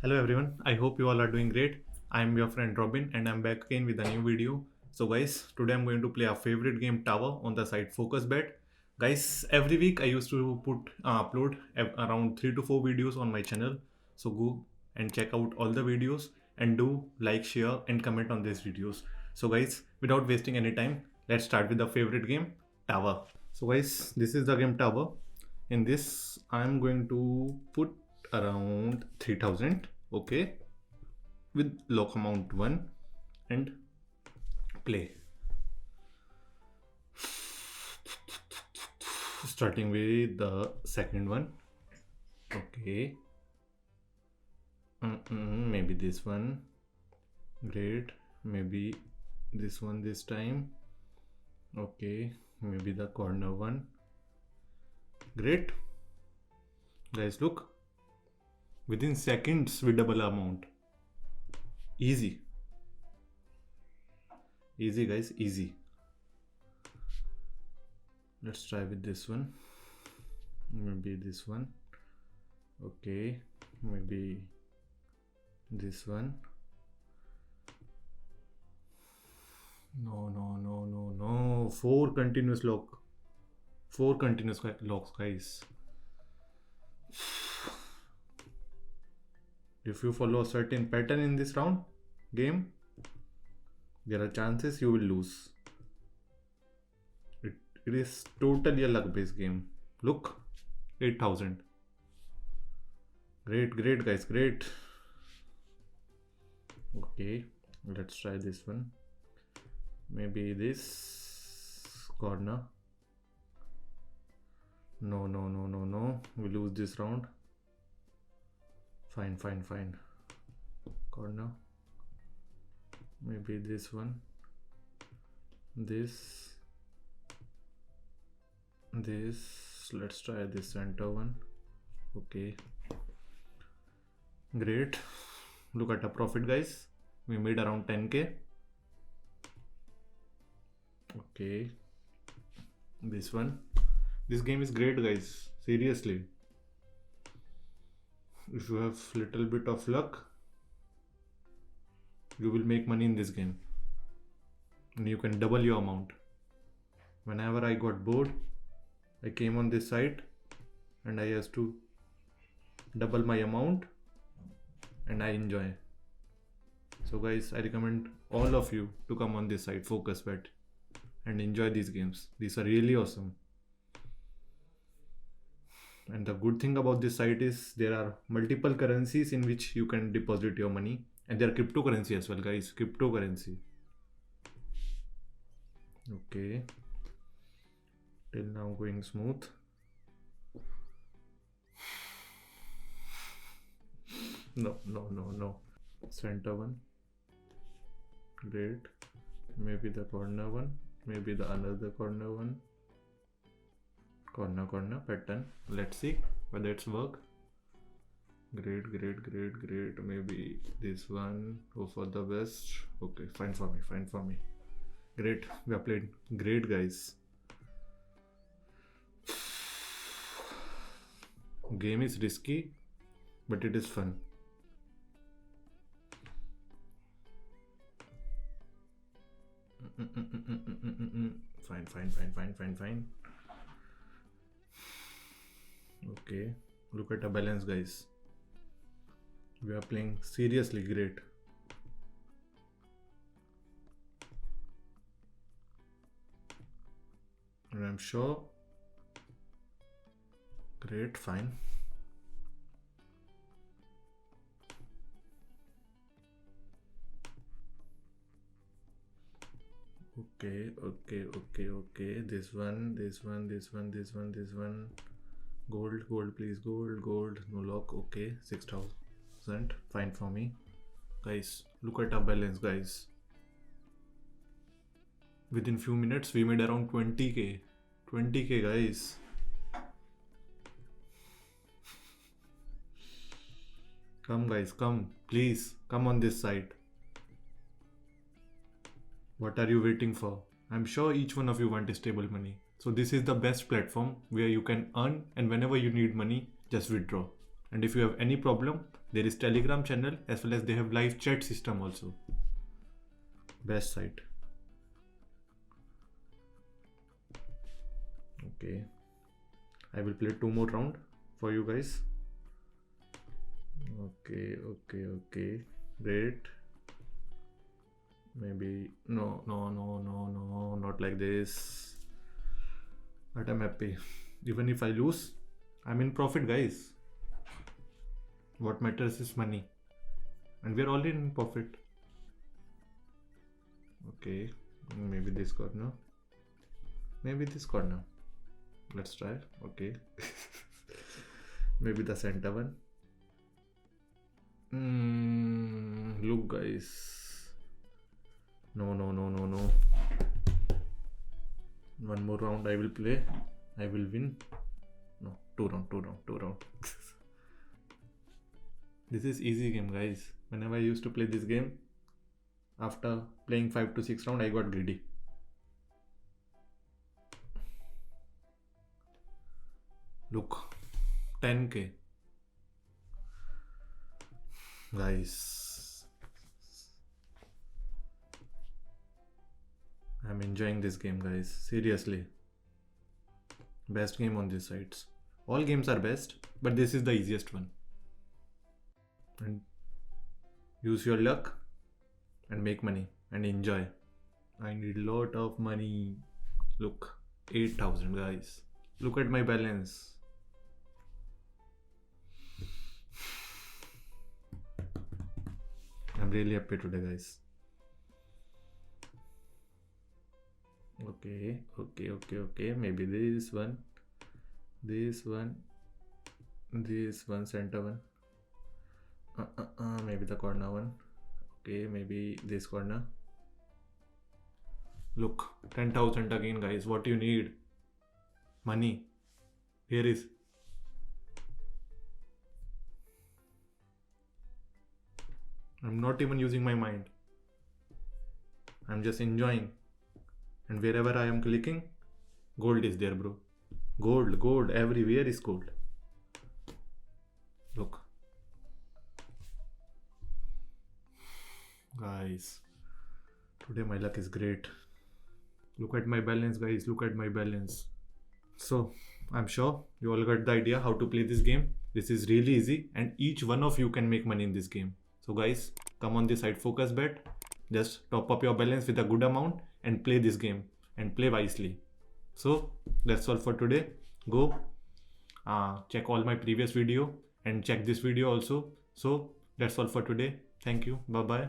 Hello everyone, I hope you all are doing great. I am your friend Robin and I'm back again with a new video. So guys, today I'm going to play our favorite game Tower on the site FocusBet. Guys, every week I used to upload around 3 to 4 videos on my channel. So go and check out all the videos and do like, share and comment on these videos. So guys, without wasting any time, let's start with the favorite game Tower. So guys, this is the game Tower. In this I'm going to put around 3000, okay, with lock amount 1 and play. Starting with the second one, okay. Maybe this one, great. Maybe this one this time, okay. Maybe the corner one, great. Guys, look, within seconds we double amount. Easy guys, easy. Let's try with this one. Maybe this one, okay. Maybe this one. No, four continuous locks, guys. If you follow a certain pattern in this round game, there are chances you will lose. It is totally a luck based game. Look, 8000. Great guys, great. Okay, let's try this one. Maybe this corner. No, we lose this round. Fine. Corner. Maybe this one. This. Let's try this center one. Okay. Great. Look at the profit, guys. We made around 10k. Okay. This one. This game is great, guys. Seriously. If you have little bit of luck, you will make money in this game. And you can double your amount. Whenever I got bored, I came on this site and I used to double my amount and I enjoy. So guys, I recommend all of you to come on this site FocusBet and enjoy these games. These are really awesome. And the good thing about this site is there are multiple currencies in which you can deposit your money, and there are cryptocurrency as well, guys. Cryptocurrency. Okay. Till now going smooth. No. Center one. Great. Maybe the corner one. Maybe the another corner one. Corner pattern. Let's see whether it's work. Great. Maybe this one. Go for the best. Okay, fine for me. Great. We have played great, guys. Game is risky, but it is fun. Fine. Okay, look at the balance, guys. We are playing seriously great. And I'm sure. Great, fine. Okay. This one. Gold, please. Gold. No lock. Okay, 6000. Fine for me. Guys, look at our balance, guys. Within few minutes, we made around 20k. 20k, guys. Come, guys, come. Please, come on this site. What are you waiting for? I'm sure each one of you want stable money. So this is the best platform where you can earn, and whenever you need money, just withdraw. And if you have any problem, There is Telegram channel as well as they have live chat system also. Best site. Okay, I will play 2 more round for you guys. Okay, great. Maybe no, not like this. But I'm happy. Even if I lose, I'm in profit, guys. What matters is money, and we're already in profit. Okay, maybe this corner, maybe this corner. Let's try. Okay. Maybe the center one. Look, guys. No. One more round I will play. I will win. No, two round. This is easy game, guys. Whenever I used to play this game, after playing 5 to 6 round, I got greedy. Look, 10k. Guys, I'm enjoying this game, guys. Seriously. Best game on these sites. All games are best, but this is the easiest one. And use your luck and make money and enjoy. I need a lot of money. Look, 8,000, guys. Look at my balance. I'm really happy today, guys. Okay. Maybe this one, center one. Maybe the corner one. Okay, maybe this corner. Look, 10,000 again, guys. What do you need? Money. Here is. I'm not even using my mind. I'm just enjoying. And wherever I am clicking, gold is there, bro. Gold. Everywhere is gold. Look. Guys, today my luck is great. Look at my balance, guys. Look at my balance. So, I'm sure you all got the idea how to play this game. This is really easy and each one of you can make money in this game. So guys, come on this side focus bet. Just top up your balance with a good amount and play this game and play wisely. So that's all for today. Go check all my previous video and check this video also. So that's all for today. Thank you. Bye bye.